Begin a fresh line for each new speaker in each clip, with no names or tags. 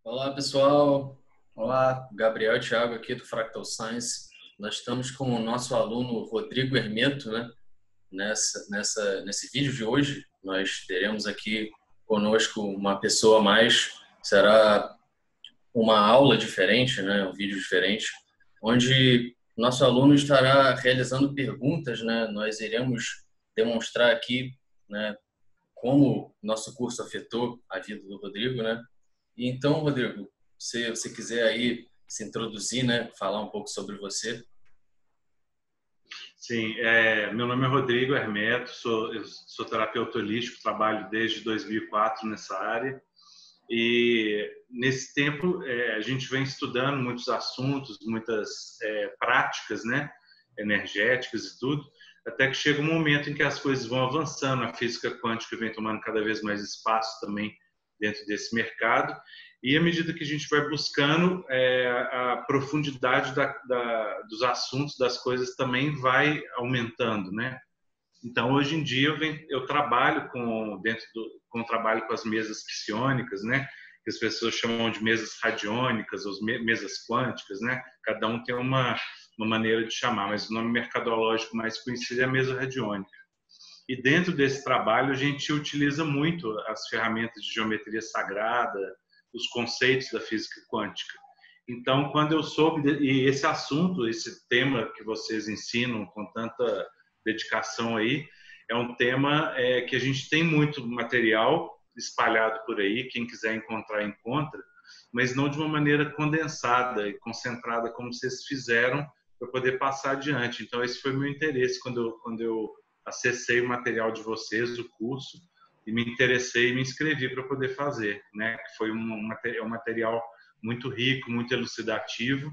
Olá, pessoal. Olá, Gabriel e Thiago aqui do Fractal Science. Nós estamos com o nosso aluno Rodrigo Hermeto, né? Nesse vídeo de hoje, nós teremos aqui conosco uma pessoa a mais. Será uma aula diferente, né? Um vídeo diferente, onde nosso aluno estará realizando perguntas, né? Nós iremos demonstrar aqui, né, como nosso curso afetou a vida do Rodrigo, né? E então, Rodrigo, se você quiser aí se introduzir, né, falar um pouco sobre você.
Sim, meu nome é Rodrigo Hermeto, eu sou terapeuta holístico, trabalho desde 2004 nessa área e nesse tempo a gente vem estudando muitos assuntos, muitas práticas, né, energéticas e tudo, até que chega um momento em que as coisas vão avançando, a física quântica vem tomando cada vez mais espaço também dentro desse mercado. E à medida que a gente vai buscando, a profundidade dos assuntos, das coisas também vai aumentando, né? Então, hoje em dia, eu trabalho trabalho com as mesas psiônicas, né? Que as pessoas chamam de mesas radiônicas, ou mesas quânticas, né? Cada um tem uma maneira de chamar, mas o nome mercadológico mais conhecido é a mesa radiônica. E dentro desse trabalho a gente utiliza muito as ferramentas de geometria sagrada, os conceitos da física quântica. Então, quando eu soube e esse assunto, esse tema que vocês ensinam com tanta dedicação aí, é um tema que a gente tem muito material espalhado por aí, quem quiser encontrar, encontra, mas não de uma maneira condensada e concentrada como vocês fizeram para poder passar adiante. Então, esse foi meu interesse quando eu acessei o material de vocês, o curso, e me interessei e me inscrevi para poder fazer, né? Que foi um material muito rico, muito elucidativo,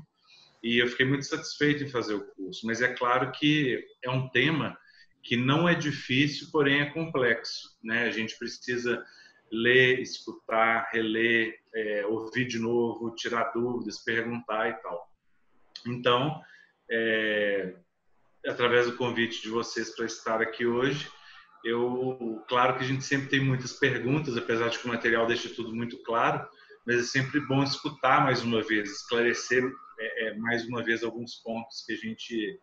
e eu fiquei muito satisfeito em fazer o curso. Mas é claro que é um tema que não é difícil, porém é complexo, né? A gente precisa ler, escutar, reler, ouvir de novo, tirar dúvidas, perguntar e tal. Então, através do convite de vocês para estar aqui hoje, claro que a gente sempre tem muitas perguntas, apesar de que o material deixa tudo muito claro, mas é sempre bom escutar mais uma vez, esclarecer mais uma vez alguns pontos que a gente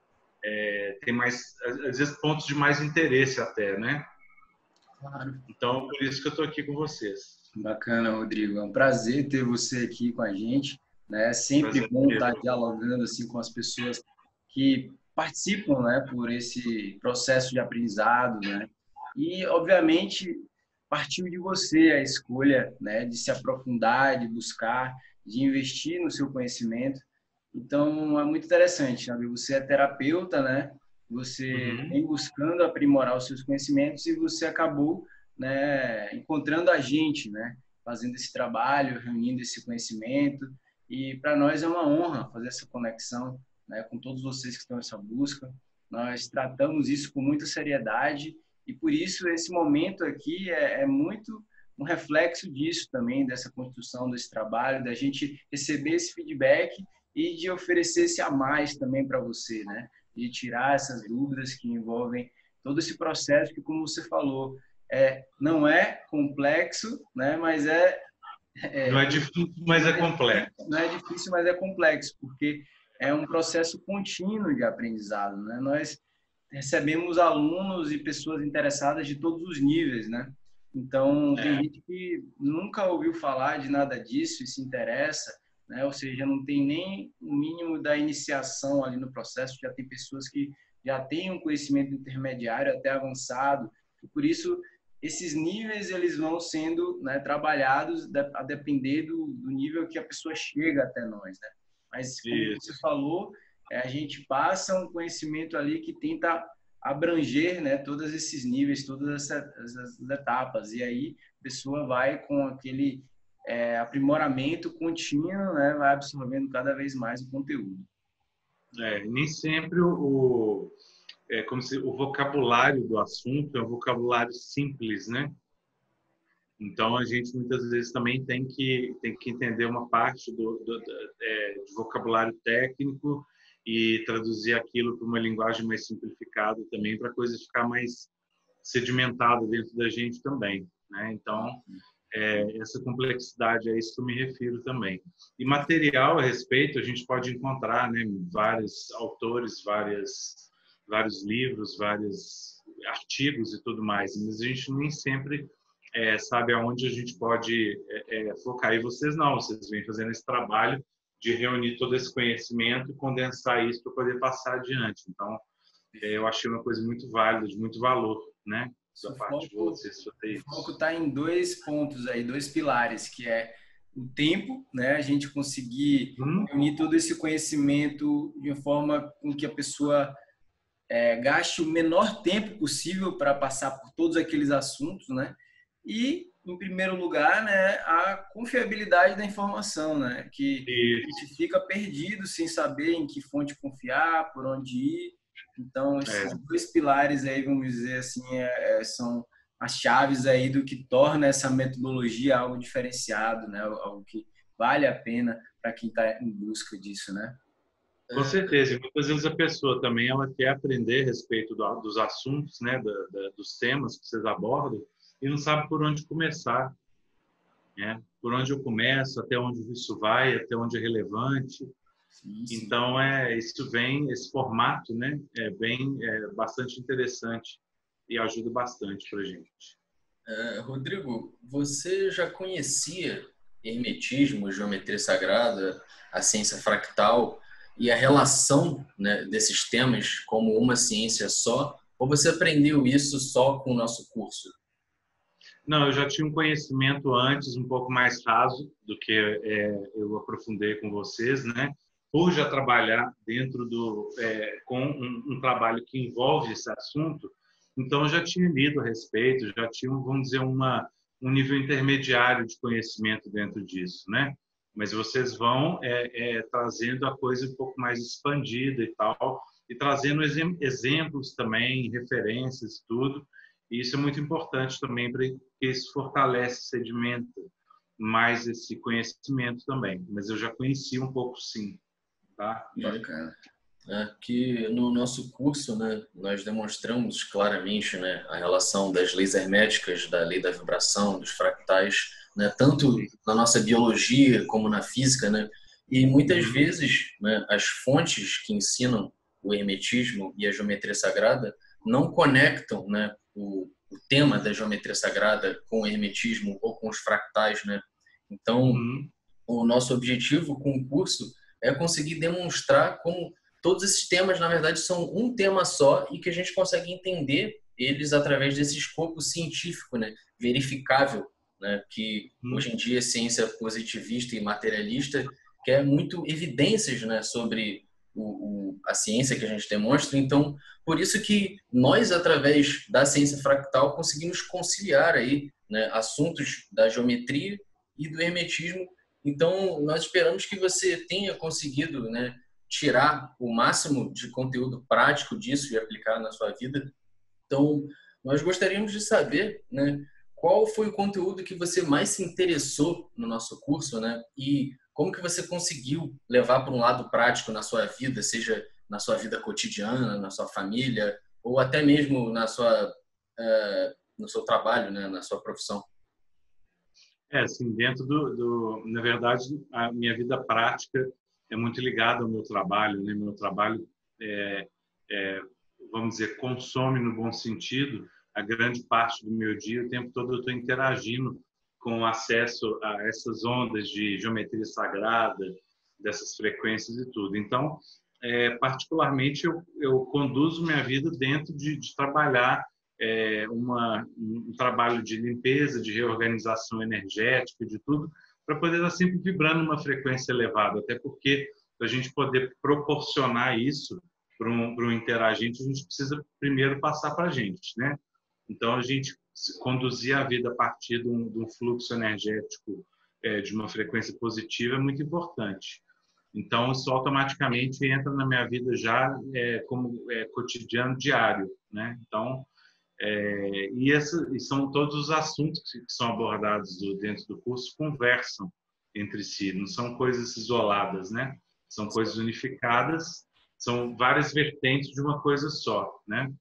tem mais, às vezes pontos de mais interesse até, né?
Claro.
Então, por isso que eu estou aqui com vocês.
Bacana, Rodrigo. É um prazer ter você aqui com a gente, né? É sempre
Prazer
bom
mesmo.
estar dialogando assim com as pessoas que participam, né, por esse processo de aprendizado, né? E, obviamente, partiu de você a escolha, né, de se aprofundar, de buscar, de investir no seu conhecimento. Então, é muito interessante, sabe? Você é terapeuta, né? Você
Uhum.
vem buscando aprimorar os seus conhecimentos e você acabou, né, encontrando a gente, né, fazendo esse trabalho, reunindo esse conhecimento. E para nós é uma honra fazer essa conexão, né, com todos vocês que estão nessa busca. Nós tratamos isso com muita seriedade e por isso esse momento aqui é muito um reflexo disso também, dessa construção desse trabalho, da gente receber esse feedback e de oferecer esse a mais também para você, né? De tirar essas dúvidas que envolvem todo esse processo que, como você falou, não é complexo, né? Mas
Não é difícil, mas é complexo.
não é difícil, mas é complexo, porque é um processo contínuo de aprendizado, né? Nós recebemos alunos e pessoas interessadas de todos os níveis, né? Então, tem gente que nunca ouviu falar de nada disso e se interessa, né? Ou seja, não tem nem o mínimo da iniciação ali no processo, já tem pessoas que já têm um conhecimento intermediário até avançado, e por isso esses níveis eles vão sendo, né, trabalhados a depender do nível que a pessoa chega até nós, né? Mas como
Isso.
você falou, a gente passa um conhecimento ali que tenta abranger, né, todos esses níveis, todas essas etapas, e aí a pessoa vai com aquele aprimoramento contínuo, né, vai absorvendo cada vez mais o conteúdo.
Nem sempre como se o vocabulário do assunto é um vocabulário simples, né? Então a gente muitas vezes também tem que entender uma parte de vocabulário técnico e traduzir aquilo para uma linguagem mais simplificada também, para a coisa ficar mais sedimentada dentro da gente também, né? Então essa complexidade, é isso que eu me refiro também. E material a respeito, a gente pode encontrar, né, vários autores, vários livros, vários artigos e tudo mais, mas a gente nem sempre sabe aonde a gente pode focar. E vocês não, vocês vêm fazendo esse trabalho de reunir todo esse conhecimento e condensar isso para poder passar adiante. Então, eu achei uma coisa muito válida, de muito valor, né? Da parte de vocês.
O foco está em 2 pontos aí, 2 pilares, que é o tempo, né? A gente conseguir reunir todo esse conhecimento de uma forma com que a pessoa gaste o menor tempo possível para passar por todos aqueles assuntos, né? E, em primeiro lugar, né, a confiabilidade da informação, né? Que a gente fica perdido sem saber em que fonte confiar, por onde ir. Então, esses 2 pilares aí, vamos dizer assim, são as chaves aí do que torna essa metodologia algo diferenciado, né? Algo que vale a pena para quem está em busca disso, né?
Com certeza. E muitas vezes a pessoa também ela quer aprender a respeito dos assuntos, né? Dos temas que vocês abordam e não sabe por onde começar, né? Por onde eu começo, até onde isso vai, até onde é relevante. Sim. Então, esse formato, né, bastante interessante e ajuda bastante para a gente.
Rodrigo, você já conhecia hermetismo, geometria sagrada, a ciência fractal e a relação, né, desses temas como uma ciência só? Ou você aprendeu isso só com o nosso curso?
Não, eu já tinha um conhecimento antes, um pouco mais raso do que eu aprofundei com vocês, né? Por já trabalhar dentro com um trabalho que envolve esse assunto, então eu já tinha lido a respeito, já tinha, vamos dizer, um nível intermediário de conhecimento dentro disso, né? Mas vocês vão trazendo a coisa um pouco mais expandida e tal, e trazendo exemplos também, referências, tudo. E isso é muito importante também, porque isso fortalece, sedimenta mais esse conhecimento também. Mas eu já conhecia um pouco, sim. Tá?
Bacana. Que no nosso curso, né, nós demonstramos claramente, né, a relação das leis herméticas, da lei da vibração, dos fractais, né, tanto na nossa biologia como na física, né, e muitas vezes, né, as fontes que ensinam o hermetismo e a geometria sagrada não conectam, né, o tema da geometria sagrada com o hermetismo ou com os fractais, né. Então, o nosso objetivo com o curso é conseguir demonstrar como todos esses temas, na verdade, são um tema só e que a gente consegue entender eles através desse escopo científico, né, verificável, né, que hoje em dia a ciência positivista e materialista quer muito evidências, né, sobre a ciência que a gente demonstra. Então, por isso que nós, através da ciência fractal, conseguimos conciliar aí, né, assuntos da geometria e do hermetismo. Então, nós esperamos que você tenha conseguido, né, tirar o máximo de conteúdo prático disso e aplicar na sua vida. Então, nós gostaríamos de saber, né, qual foi o conteúdo que você mais se interessou no nosso curso, né, e como que você conseguiu levar para um lado prático na sua vida, seja na sua vida cotidiana, na sua família, ou até mesmo no seu trabalho, né, na sua profissão.
Assim, dentro na verdade, a minha vida prática é muito ligada ao meu trabalho, né? Meu trabalho, vamos dizer, consome no bom sentido a grande parte do meu dia. O tempo todo eu estou interagindo com acesso a essas ondas de geometria sagrada, dessas frequências e tudo. Então, particularmente, eu conduzo minha vida dentro de trabalhar um trabalho de limpeza, de reorganização energética, de tudo, para poder estar sempre vibrando uma frequência elevada. Até porque, para a gente poder proporcionar isso para um interagente, a gente precisa primeiro passar para a gente, né? Então, a gente conduzir a vida a partir de um fluxo energético de uma frequência positiva é muito importante. Então, isso automaticamente entra na minha vida já como cotidiano, diário, né? Então, e são todos os assuntos que são abordados dentro do curso conversam entre si, não são coisas isoladas, né? São coisas unificadas, são várias vertentes de uma coisa só, né?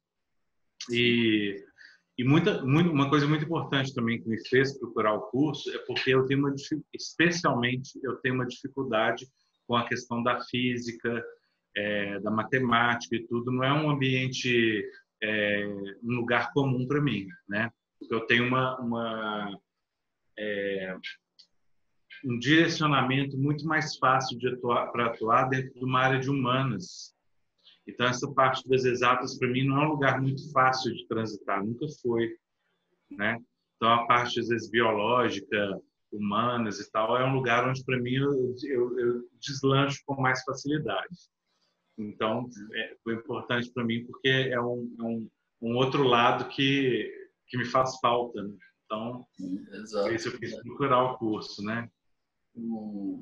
E uma coisa muito importante também que me fez procurar o curso é porque eu tenho especialmente eu tenho uma dificuldade com a questão da física, da matemática e tudo. Não é um ambiente, um lugar comum para mim, né? Porque eu tenho um direcionamento muito mais fácil para atuar dentro de uma área de humanas. Então, essa parte das exatas, para mim, não é um lugar muito fácil de transitar, nunca foi, né? Então, a parte, às vezes, biológica, humanas e tal, é um lugar onde, para mim, eu deslancho com mais facilidade. Então, foi importante para mim, porque é um outro lado que me faz falta, né? Então, por
Exato.
isso eu quis procurar o curso, né?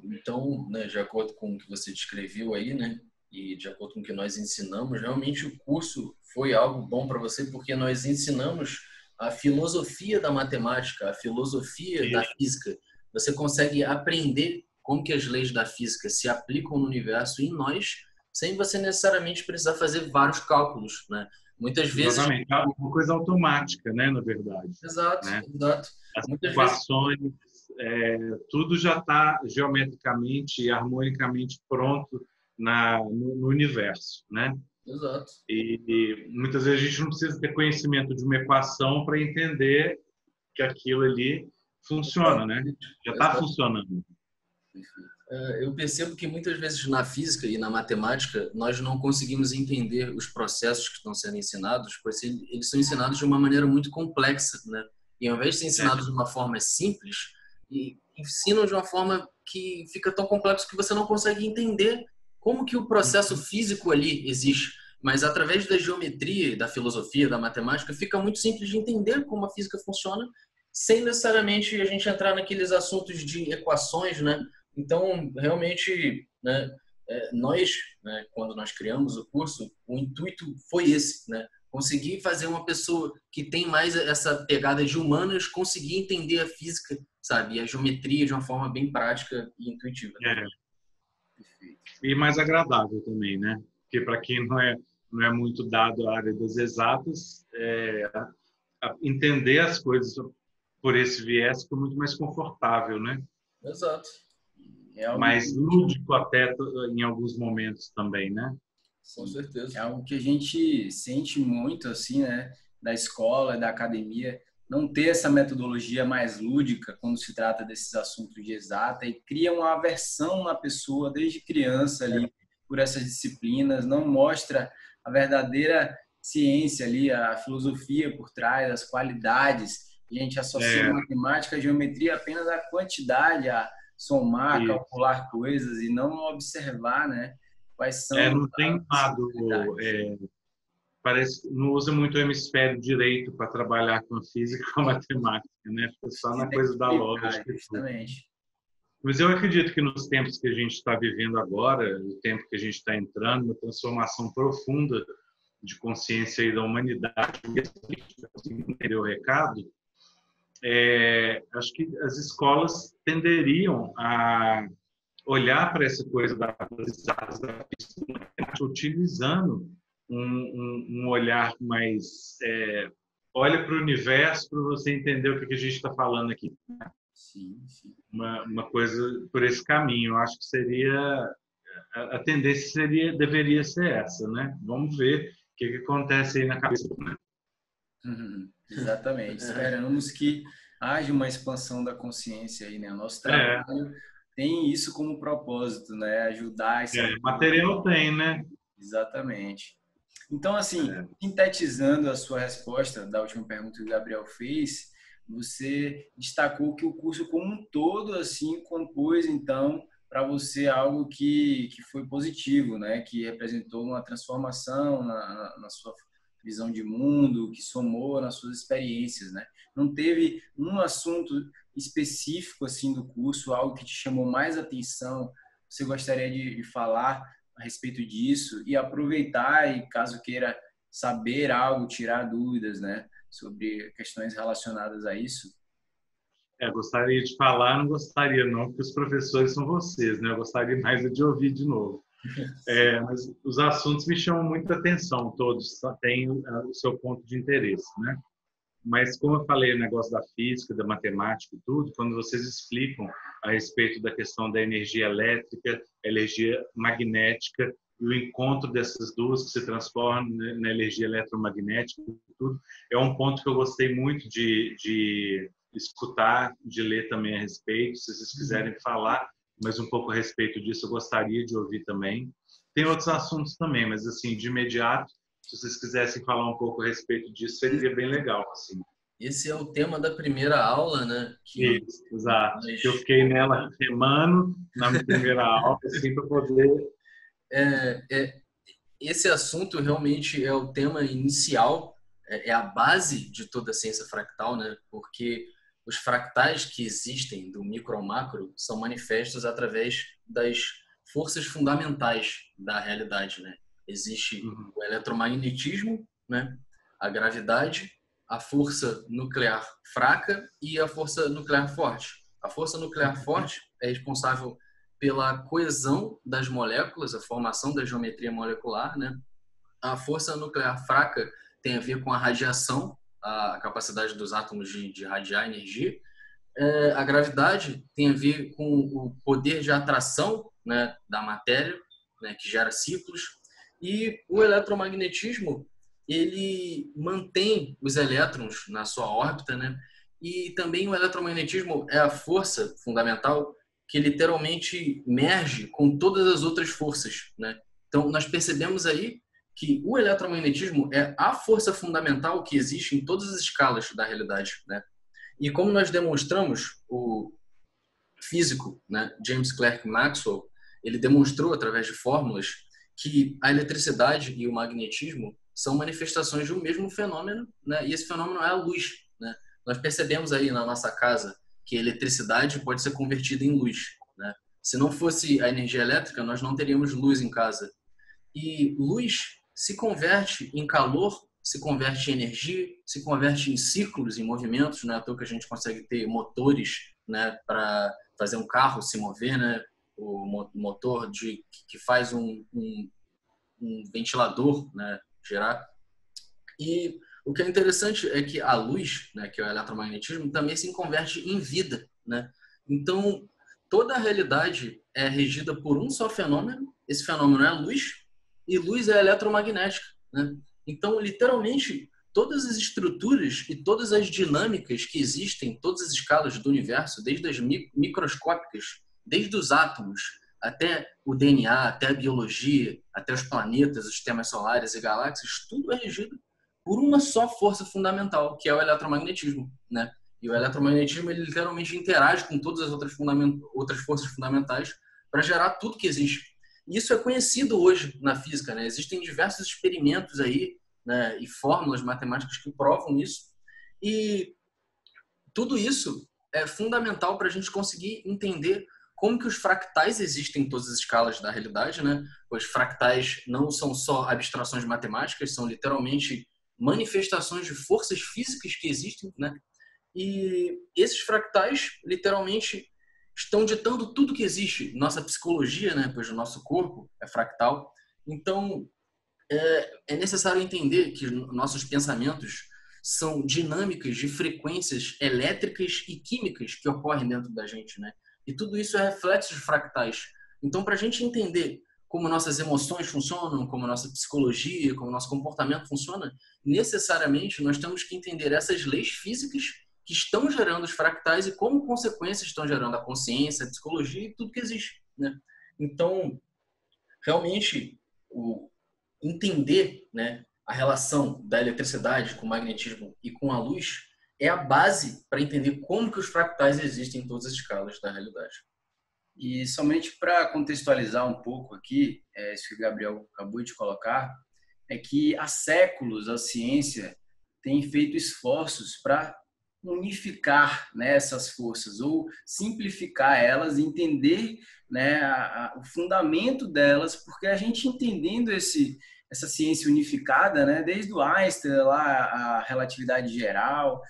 Então, né, de acordo com o que você descreveu aí, né, e de acordo com o que nós ensinamos, realmente o curso foi algo bom para você, porque nós ensinamos a filosofia da matemática, a filosofia da física. Você consegue aprender como que as leis da física se aplicam no universo e em nós, sem você necessariamente precisar fazer vários cálculos, né? Muitas vezes...
Exatamente. É uma coisa automática, né, na verdade.
Exato,
né?
exato.
As
Muitas
equações, tudo já está geometricamente e harmonicamente pronto no universo, né?
Exato.
E muitas vezes a gente não precisa ter conhecimento de uma equação para entender que aquilo ali funciona, né? Já está funcionando.
Eu percebo que muitas vezes na física e na matemática nós não conseguimos entender os processos que estão sendo ensinados, pois eles são ensinados de uma maneira muito complexa, né? E ao invés de ser ensinados de uma forma simples, ensinam de uma forma que fica tão complexo que você não consegue entender como que o processo físico ali existe. Mas através da geometria, da filosofia, da matemática, fica muito simples de entender como a física funciona, sem necessariamente a gente entrar naqueles assuntos de equações, né? Então, realmente, né, nós, né, quando nós criamos o curso, o intuito foi esse, né? Conseguir fazer uma pessoa que tem mais essa pegada de humanas conseguir entender a física, sabe? E a geometria de uma forma bem prática e intuitiva.
E mais agradável também, né? Porque para quem não é muito dado à área das exatas, entender as coisas por esse viés fica muito mais confortável, né?
Exato.
Mais lúdico até em alguns momentos também, né?
Com certeza.
É algo que a gente sente muito, assim, né? Da escola, da academia, não ter essa metodologia mais lúdica quando se trata desses assuntos de exata e cria uma aversão na pessoa desde criança ali por essas disciplinas, não mostra a verdadeira ciência ali, a filosofia por trás, as qualidades. A gente associa a matemática, a geometria apenas à quantidade, a somar, calcular coisas e não observar, né? Quais são
não tem lado, parece não usa muito o hemisfério direito para trabalhar com a física e com a matemática, né? Fica só na coisa da lógica.
Justamente.
Mas eu acredito que nos tempos que a gente está vivendo agora, no tempo que a gente está entrando, uma transformação profunda de consciência e da humanidade, entender o recado, acho que as escolas tenderiam a olhar para essa coisa da utilizando um olhar mais olha para o universo para você entender o que a gente está falando aqui.
Sim, sim.
Uma coisa por esse caminho. Eu acho que seria a tendência deveria ser essa, né? Vamos ver o que acontece aí na cabeça.
Exatamente. Esperamos que haja uma expansão da consciência aí, né? Nosso trabalho tem isso como propósito, né? Ajudar esse
material tem, né?
Exatamente. Então, assim, sintetizando a sua resposta da última pergunta que o Gabriel fez, você destacou que o curso como um todo, assim, compôs, então, para você algo que foi positivo, né? Que representou uma transformação na sua visão de mundo, que somou nas suas experiências, né? Não teve um assunto específico, assim, do curso, algo que te chamou mais atenção, você gostaria de falar a respeito disso e aproveitar e caso queira saber algo, tirar dúvidas, né, sobre questões relacionadas a isso?
Gostaria de falar, não gostaria não, porque os professores são vocês, né? Eu gostaria mais de ouvir de novo. Mas os assuntos me chamam muita atenção, todos têm o seu ponto de interesse, né? Mas como eu falei o negócio da física, da matemática e tudo, quando vocês explicam a respeito da questão da energia elétrica, energia magnética e o encontro dessas duas que se transformam na energia eletromagnética e tudo, é um ponto que eu gostei muito de escutar, de ler também a respeito. Se vocês quiserem falar mais um pouco a respeito disso, eu gostaria de ouvir também. Tem outros assuntos também, mas assim, de imediato, se vocês quisessem falar um pouco a respeito disso, seria bem legal, assim.
Esse é o tema da primeira aula, né?
Isso, exato. Eu fiquei nela remando na primeira aula, assim, para poder...
Esse assunto realmente é o tema inicial, é a base de toda a ciência fractal, né? Porque os fractais que existem do micro ao macro são manifestos através das forças fundamentais da realidade, né? Existe o eletromagnetismo, né? A gravidade, a força nuclear fraca e a força nuclear forte. A força nuclear forte é responsável pela coesão das moléculas, a formação da geometria molecular, né? A força nuclear fraca tem a ver com a radiação, a capacidade dos átomos de radiar energia. A gravidade tem a ver com o poder de atração, né, da matéria, né, que gera ciclos. E o eletromagnetismo, ele mantém os elétrons na sua órbita, né? E também o eletromagnetismo é a força fundamental que literalmente merge com todas as outras forças, né? Então, nós percebemos aí que o eletromagnetismo é a força fundamental que existe em todas as escalas da realidade, né? E como nós demonstramos, o físico, né, James Clerk Maxwell, ele demonstrou através de fórmulas que a eletricidade e o magnetismo são manifestações de um mesmo fenômeno, né? E esse fenômeno é a luz, né? Nós percebemos aí na nossa casa que a eletricidade pode ser convertida em luz, né? Se não fosse a energia elétrica, nós não teríamos luz em casa. E luz se converte em calor, se converte em energia, se converte em círculos, em movimentos, né? À toa que a gente consegue ter motores, né, para fazer um carro se mover, né? O motor que faz um ventilador, né, gerar. E o que é interessante é que a luz, né, que é o eletromagnetismo, também se converte em vida, né? Então, toda a realidade é regida por um só fenômeno. Esse fenômeno é a luz, e luz é eletromagnética, né? Então, literalmente, todas as estruturas e todas as dinâmicas que existem em todas as escalas do universo, desde as microscópicas, desde os átomos até o DNA, até a biologia, até os planetas, os sistemas solares e galáxias, tudo é regido por uma só força fundamental, que é o eletromagnetismo, né? E o eletromagnetismo, ele literalmente interage com todas as outras forças fundamentais para gerar tudo que existe. E isso é conhecido hoje na física, né? Existem diversos experimentos aí, né, e fórmulas matemáticas que provam isso. E tudo isso é fundamental para a gente conseguir entender como que os fractais existem em todas as escalas da realidade, né? Os fractais não são só abstrações matemáticas, são literalmente manifestações de forças físicas que existem, né? E esses fractais, literalmente, estão ditando tudo que existe. Nossa psicologia, né? Pois o nosso corpo é fractal. Então, é necessário entender que nossos pensamentos são dinâmicas de frequências elétricas e químicas que ocorrem dentro da gente, né? E tudo isso é reflexo de fractais. Então, para a gente entender como nossas emoções funcionam, como nossa psicologia, como nosso comportamento funciona, necessariamente nós temos que entender essas leis físicas que estão gerando os fractais e como consequência estão gerando a consciência, a psicologia e tudo que existe, né? Então, realmente, entender, né, a relação da eletricidade com o magnetismo e com a luz é a base para entender como que os fractais existem em todas as escalas da realidade.
E somente para contextualizar um pouco aqui, isso que o Gabriel acabou de colocar, é que há séculos a ciência tem feito esforços para unificar, né, essas forças ou simplificar elas, entender, né, o fundamento delas, porque a gente entendendo essa ciência unificada, né, desde o Einstein lá a relatividade geral,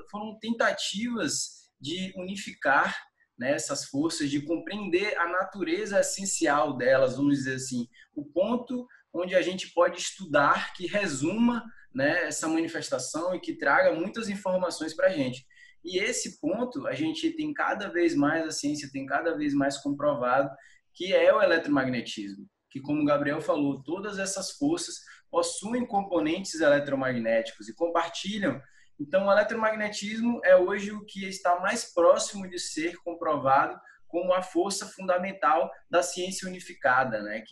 foram tentativas de unificar, né, essas forças, de compreender a natureza essencial delas, vamos dizer assim, o ponto onde a gente pode estudar, que resuma, né, essa manifestação e que traga muitas informações para a gente. E esse ponto, a gente tem cada vez mais, a ciência tem cada vez mais comprovado que é o eletromagnetismo, que, como o Gabriel falou, todas essas forças possuem componentes eletromagnéticos e compartilham. Então, o eletromagnetismo é hoje o que está mais próximo de ser comprovado como a força fundamental da ciência unificada, né?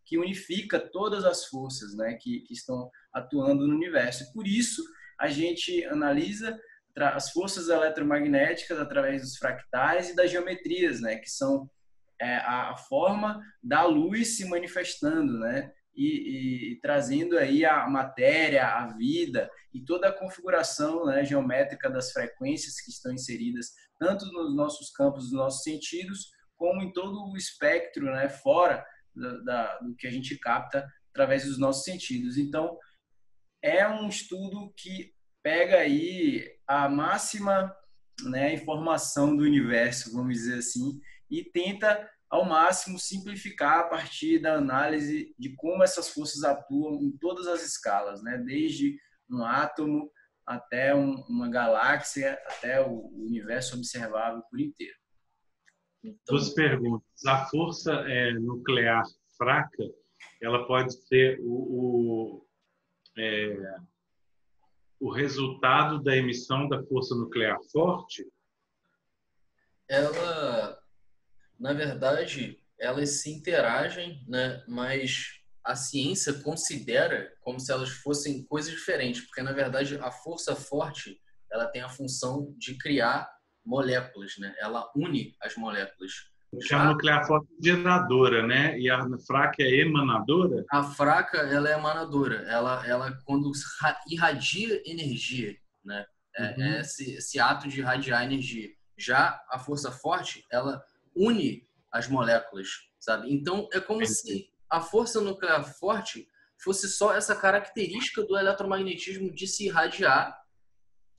Que unifica todas as forças, né? Que estão atuando no universo. E por isso, a gente analisa as forças eletromagnéticas através dos fractais e das geometrias, né? Que são a forma da luz se manifestando, né? E trazendo aí a matéria, a vida e toda a configuração, né, geométrica das frequências que estão inseridas tanto nos nossos campos, nos nossos sentidos, como em todo o espectro, né, fora do que a gente capta através dos nossos sentidos. Então, é um estudo que pega aí a máxima, né, informação do universo, vamos dizer assim, e tenta ao máximo simplificar a partir da análise de como essas forças atuam em todas as escalas, né? Desde um átomo até uma galáxia, até o universo observável por inteiro.
Então, duas perguntas. A força nuclear fraca, ela pode ser o resultado da emissão da força nuclear forte?
Ela, na verdade, elas se interagem, né? Mas a ciência considera como se elas fossem coisas diferentes, porque, na verdade, a força forte ela tem a função de criar moléculas, né? Ela une as moléculas.
Porque a nuclear forte é geradora, né? E a fraca é emanadora?
A fraca, ela é emanadora. Ela quando irradia energia, né? É esse ato de irradiar energia. Já a força forte, ela une as moléculas, sabe? Então, é como se a força nuclear forte fosse só essa característica do eletromagnetismo de se irradiar.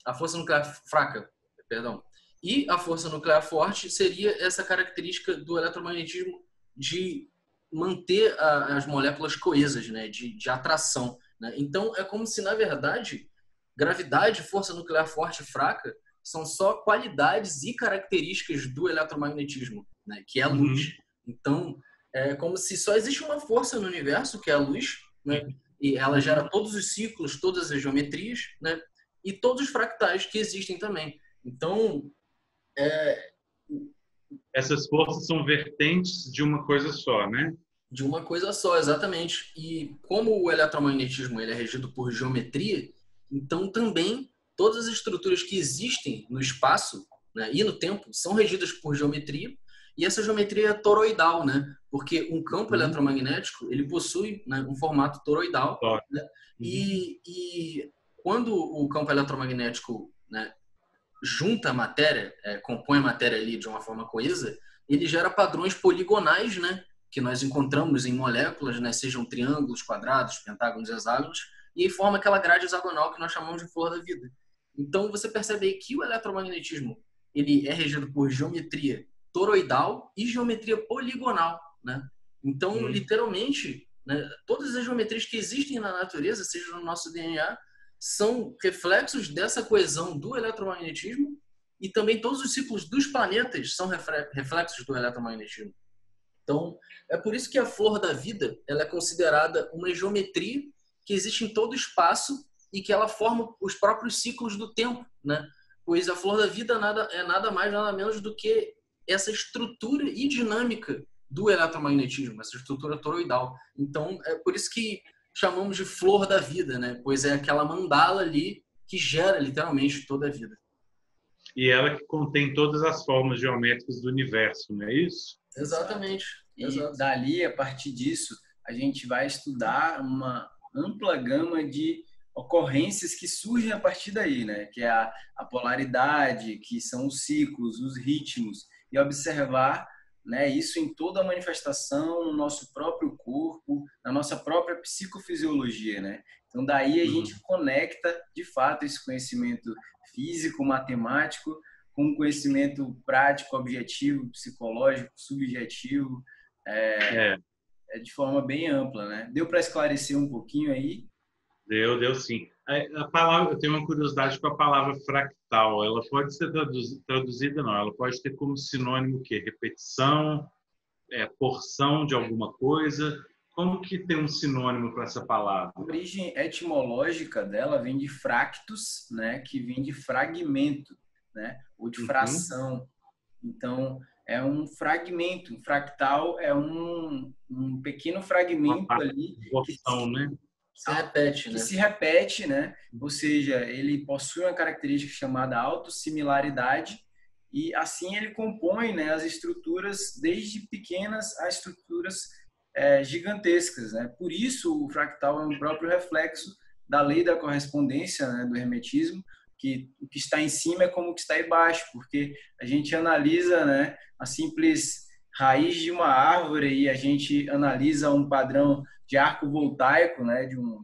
A força nuclear fraca, perdão. E a força nuclear forte seria essa característica do eletromagnetismo de manter as moléculas coesas, né? De atração. Né? Então, é como se, na verdade, gravidade, força nuclear forte e fraca são só qualidades e características do eletromagnetismo, né? Que é a luz. Então, é como se só existe uma força no universo, que é a luz, né? E ela gera todos os ciclos, todas as geometrias, né? E todos os fractais que existem também. Então,
essas forças são vertentes de uma coisa só, né?
De uma coisa só, exatamente. E como o eletromagnetismo ele é regido por geometria, então também todas as estruturas que existem no espaço, né, e no tempo são regidas por geometria, e essa geometria é toroidal, né? Porque um campo eletromagnético ele possui, né, um formato toroidal, né? E quando o campo eletromagnético, né, junta a matéria, compõe a matéria ali de uma forma coesa, ele gera padrões poligonais, né? Que nós encontramos em moléculas, né? Sejam triângulos, quadrados, pentágonos, hexágonos, e aí forma aquela grade hexagonal que nós chamamos de flor da vida. Então, você percebe aí que o eletromagnetismo ele é regido por geometria toroidal e geometria poligonal, né? Então, literalmente, né, todas as geometrias que existem na natureza, seja no nosso DNA, são reflexos dessa coesão do eletromagnetismo e também todos os ciclos dos planetas são reflexos do eletromagnetismo. Então, é por isso que a flor da vida ela é considerada uma geometria que existe em todo o espaço e que ela forma os próprios ciclos do tempo, né? Pois a flor da vida é nada mais, nada menos do que essa estrutura e dinâmica do eletromagnetismo, essa estrutura toroidal. Então, é por isso que chamamos de flor da vida, né? Pois é aquela mandala ali que gera literalmente toda a vida.
E ela que contém todas as formas geométricas do universo, não é isso?
Exatamente.
E dali, a partir disso, a gente vai estudar uma ampla gama de ocorrências que surgem a partir daí, né? Que é a polaridade, que são os ciclos, os ritmos, e observar, né, isso em toda a manifestação no nosso próprio corpo, na nossa própria psicofisiologia, né? Então, daí a gente conecta, de fato, esse conhecimento físico, matemático, com um conhecimento prático, objetivo, psicológico, subjetivo. de forma bem ampla, né? Deu para esclarecer um pouquinho aí?
Deu sim. A palavra, eu tenho uma curiosidade com a palavra fractal. Ela pode ser traduzida, não. Ela pode ter como sinônimo o quê? Repetição, porção de alguma coisa. Como que tem um sinônimo para essa palavra?
A origem etimológica dela vem de fractus, né? Que vem de fragmento, né? Ou de fração. Então, é um fragmento. Um fractal é um pequeno fragmento ali
porção, né?
que se repete, né? Ou seja, ele possui uma característica chamada autossimilaridade e assim ele compõe, né, as estruturas desde pequenas a estruturas gigantescas, né? Por isso o fractal é um próprio reflexo da lei da correspondência, né, do hermetismo, que o que está em cima é como o que está embaixo, porque a gente analisa, né, a simples raiz de uma árvore e a gente analisa um padrão de arco voltaico, né, de um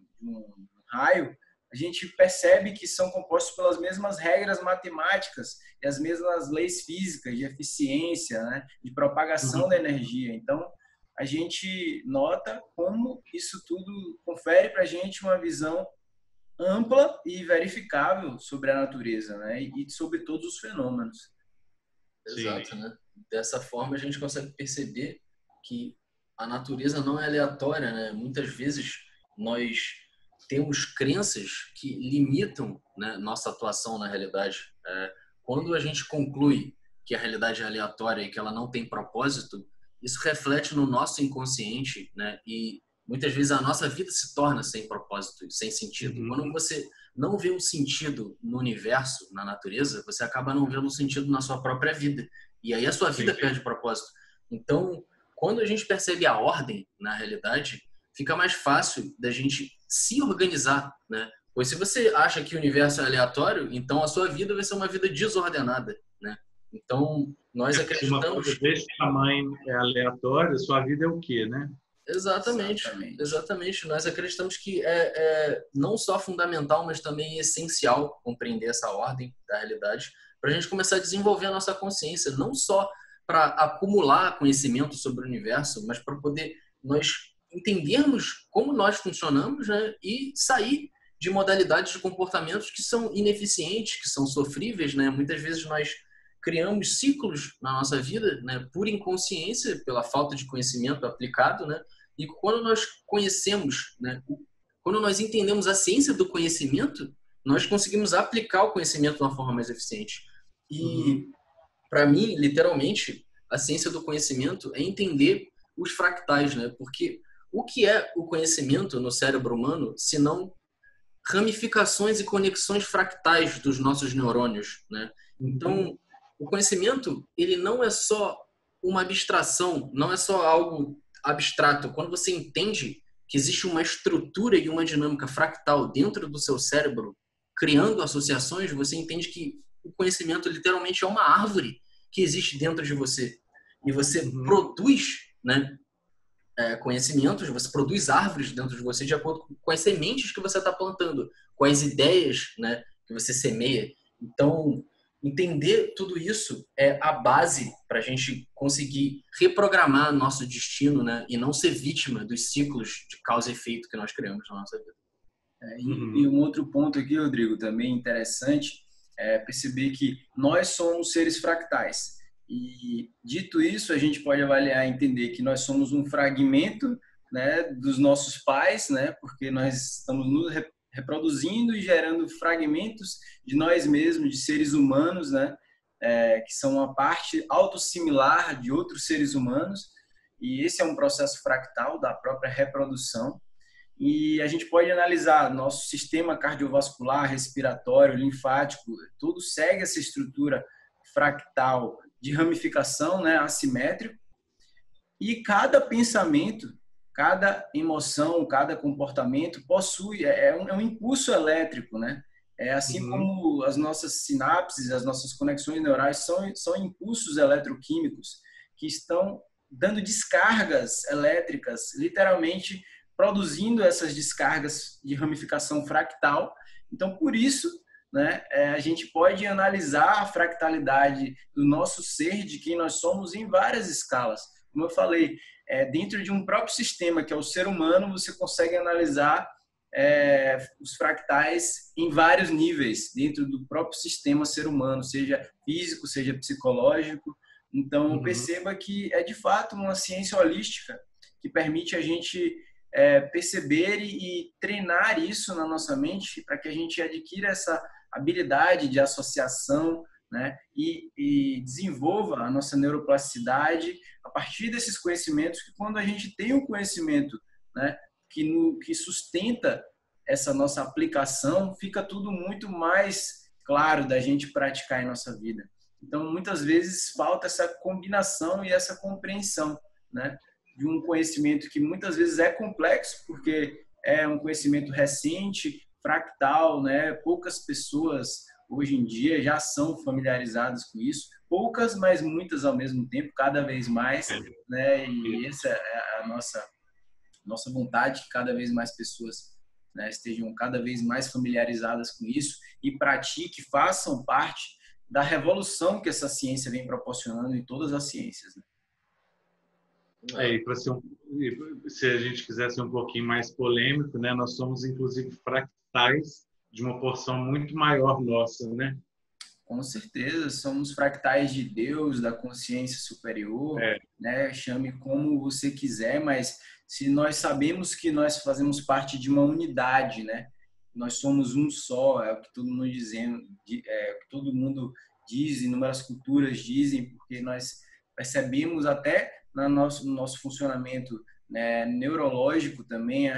raio, a gente percebe que são compostos pelas mesmas regras matemáticas e as mesmas leis físicas de eficiência, né, de propagação da energia. Então, a gente nota como isso tudo confere para a gente uma visão ampla e verificável sobre a natureza, né, e sobre todos os fenômenos.
Exato, né? Dessa forma a gente consegue perceber que a natureza não é aleatória, né? Muitas vezes nós temos crenças que limitam, né, nossa atuação na realidade. Quando a gente conclui que a realidade é aleatória e que ela não tem propósito, isso reflete no nosso inconsciente, né? E muitas vezes a nossa vida se torna sem propósito, sem sentido. Quando você não vê um sentido no universo, na natureza, você acaba não vendo um sentido na sua própria vida. E aí a sua vida perde propósito. Então, quando a gente percebe a ordem na realidade, fica mais fácil da gente se organizar, né? Pois se você acha que o universo é aleatório, então a sua vida vai ser uma vida desordenada, né? Então, nós acreditamos...
Se uma coisa desse tamanho é aleatória, sua vida é o quê, né?
Exatamente. Nós acreditamos que é não só fundamental, mas também essencial compreender essa ordem da realidade para a gente começar a desenvolver a nossa consciência, não só para acumular conhecimento sobre o universo, mas para poder nós entendermos como nós funcionamos, né, e sair de modalidades de comportamentos que são ineficientes, que são sofríveis, né? Muitas vezes nós criamos ciclos na nossa vida, né, por inconsciência, pela falta de conhecimento aplicado, né? E quando nós conhecemos, né, quando nós entendemos a ciência do conhecimento, nós conseguimos aplicar o conhecimento de uma forma mais eficiente. E, para mim, literalmente, a ciência do conhecimento é entender os fractais, né? Porque o que é o conhecimento no cérebro humano, se não ramificações e conexões fractais dos nossos neurônios, né? Então, o conhecimento, ele não é só uma abstração, não é só algo abstrato. Quando você entende que existe uma estrutura e uma dinâmica fractal dentro do seu cérebro, criando associações, você entende que o conhecimento literalmente é uma árvore que existe dentro de você. E você produz, né, conhecimentos, você produz árvores dentro de você de acordo com as sementes que você está plantando, com as ideias, né, que você semeia. Então, entender tudo isso é a base para a gente conseguir reprogramar nosso destino, né, e não ser vítima dos ciclos de causa e efeito que nós criamos na nossa vida.
E um outro ponto aqui, Rodrigo, também interessante, é perceber que nós somos seres fractais. E, dito isso, a gente pode avaliar e entender que nós somos um fragmento, né, dos nossos pais, né, porque nós estamos nos reproduzindo e gerando fragmentos de nós mesmos, de seres humanos, né, que são uma parte autossimilar de outros seres humanos. E esse é um processo fractal da própria reprodução. E a gente pode analisar nosso sistema cardiovascular, respiratório, linfático, tudo segue essa estrutura fractal de ramificação, né, assimétrico. E cada pensamento, cada emoção, cada comportamento possui, um impulso elétrico, né? Assim como as nossas sinapses, as nossas conexões neurais são impulsos eletroquímicos que estão dando descargas elétricas, literalmente produzindo essas descargas de ramificação fractal. Então, por isso, né, a gente pode analisar a fractalidade do nosso ser, de quem nós somos, em várias escalas. como eu falei, dentro de um próprio sistema, que é o ser humano, você consegue analisar os fractais em vários níveis, dentro do próprio sistema ser humano, seja físico, seja psicológico. Então, perceba que é de fato uma ciência holística que permite a gente perceber e treinar isso na nossa mente para que a gente adquira essa habilidade de associação, né? E desenvolva a nossa neuroplasticidade a partir desses conhecimentos, que quando a gente tem um conhecimento, né, que sustenta essa nossa aplicação, fica tudo muito mais claro da gente praticar em nossa vida. Então, muitas vezes falta essa combinação e essa compreensão, né, de um conhecimento que muitas vezes é complexo, porque é um conhecimento recente, fractal, né? Poucas pessoas hoje em dia já são familiarizadas com isso, poucas, mas muitas ao mesmo tempo, cada vez mais, né? E essa é a nossa vontade, que cada vez mais pessoas, né, estejam cada vez mais familiarizadas com isso e pratiquem, façam parte da revolução que essa ciência vem proporcionando em todas as ciências, né?
E para ser se a gente quiser ser um pouquinho mais polêmico, né, nós somos inclusive fractais de uma porção muito maior nossa, né?
Com certeza, somos fractais de Deus, da consciência superior, né? Chame como você quiser, mas se nós sabemos que nós fazemos parte de uma unidade, né? Nós somos um só, é o que todo mundo dizendo, é o que todo mundo diz, inúmeras culturas dizem, porque nós percebemos até no nosso funcionamento, né, neurológico também,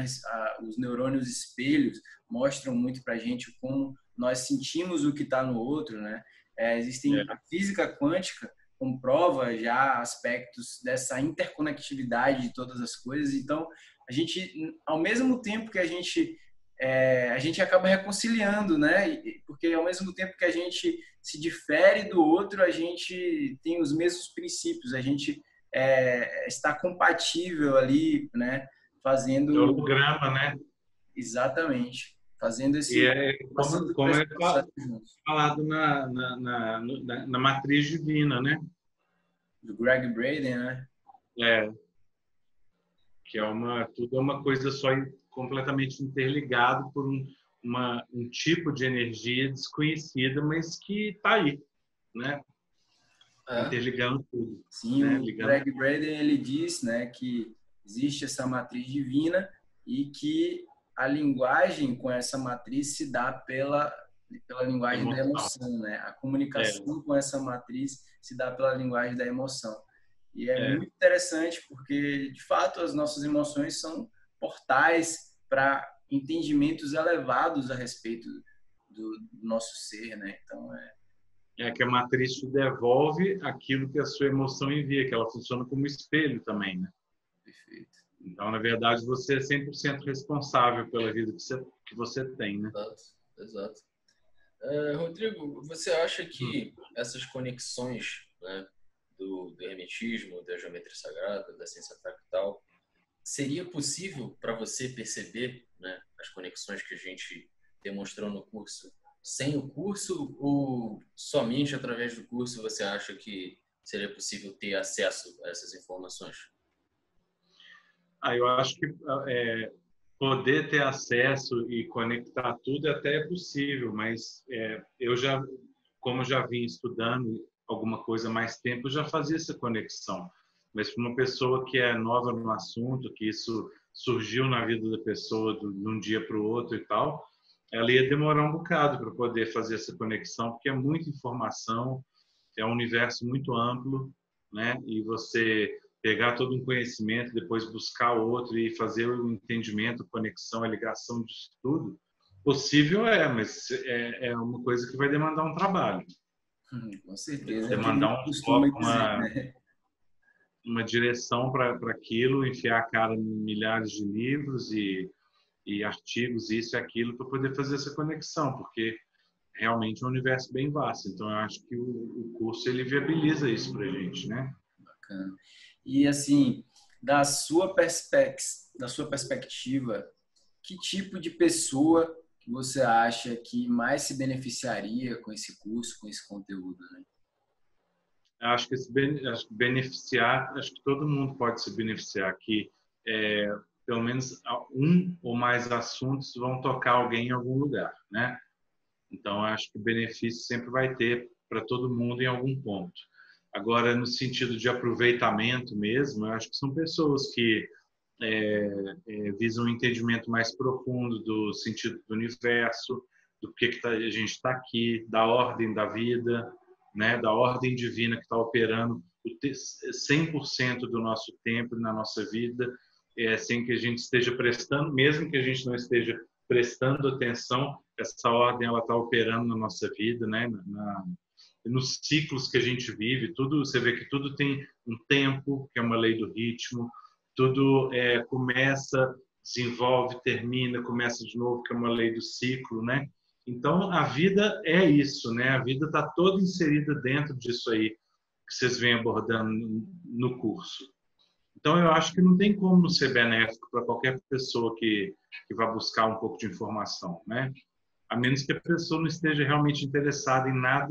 os neurônios espelhos mostram muito para a gente como nós sentimos o que está no outro, né? A física quântica comprova já aspectos dessa interconectividade de todas as coisas. Então, a gente, ao mesmo tempo que a gente acaba reconciliando, né? Porque ao mesmo tempo que a gente se difere do outro, a gente tem os mesmos princípios, a gente está compatível ali, né? Fazendo...
holograma, né?
Exatamente. Fazendo
esse... E como é falado na matriz divina, né?
Do Greg Braden, né?
Que tudo é uma coisa só, completamente interligado por um tipo de energia desconhecida, mas que está aí, né? Interligando tudo.
Sim,
né?
O Greg Braden, ele diz, né, que existe essa matriz divina e que a linguagem com essa matriz se dá pela linguagem da emoção, né? A comunicação com essa matriz se dá pela linguagem da emoção. E muito interessante porque, de fato, as nossas emoções são portais para entendimentos elevados a respeito do nosso ser, né? Então,
que a matriz te devolve aquilo que a sua emoção envia, que ela funciona como espelho também, né?
Perfeito.
Então, na verdade, você é 100% responsável pela vida que você tem, né?
Exato. Rodrigo, você acha que essas conexões, né, do hermetismo, da geometria sagrada, da ciência fractal, seria possível para você perceber, né, as conexões que a gente demonstrou no curso sem o curso, ou somente através do curso você acha que seria possível ter acesso a essas informações?
Eu acho que poder ter acesso e conectar tudo até é possível, mas como já vim estudando alguma coisa há mais tempo, eu já fazia essa conexão. Mas para uma pessoa que é nova no assunto, que isso surgiu na vida da pessoa de um dia para o outro e tal, ela ia demorar um bocado para poder fazer essa conexão, porque é muita informação, é um universo muito amplo, né? E você pegar todo um conhecimento, depois buscar outro e fazer o entendimento, conexão, a ligação disso tudo, possível mas é uma coisa que vai demandar um trabalho.
Com certeza.
Demandar um foco, uma direção para aquilo, enfiar a cara em milhares de livros e artigos, isso e aquilo, para poder fazer essa conexão, porque realmente é um universo bem vasto. Então, eu acho que o curso ele viabiliza isso para a gente, né?
Bacana. E, assim, da sua perspectiva, que tipo de pessoa que você acha que mais se beneficiaria com esse curso, com esse conteúdo, né?
acho que acho que beneficiar, acho que todo mundo pode se beneficiar, que pelo menos um ou mais assuntos vão tocar alguém em algum lugar, né? Então, acho que o benefício sempre vai ter para todo mundo em algum ponto. Agora, no sentido de aproveitamento mesmo, eu acho que são pessoas que visam um entendimento mais profundo do sentido do universo, do porquê que a gente está aqui, da ordem da vida, né? Da ordem divina que está operando 100% do nosso tempo na nossa vida, sem que a gente esteja prestando, mesmo que a gente não esteja prestando atenção, essa ordem ela está operando na nossa vida, né? Nos ciclos que a gente vive, tudo, você vê que tudo tem um tempo, que é uma lei do ritmo, tudo começa, desenvolve, termina, começa de novo, que é uma lei do ciclo, né? Então, a vida é isso, né? A vida está toda inserida dentro disso aí que vocês vêm abordando no curso. Então, eu acho que não tem como não ser benéfico para qualquer pessoa que vá buscar um pouco de informação, né? A menos que a pessoa não esteja realmente interessada em nada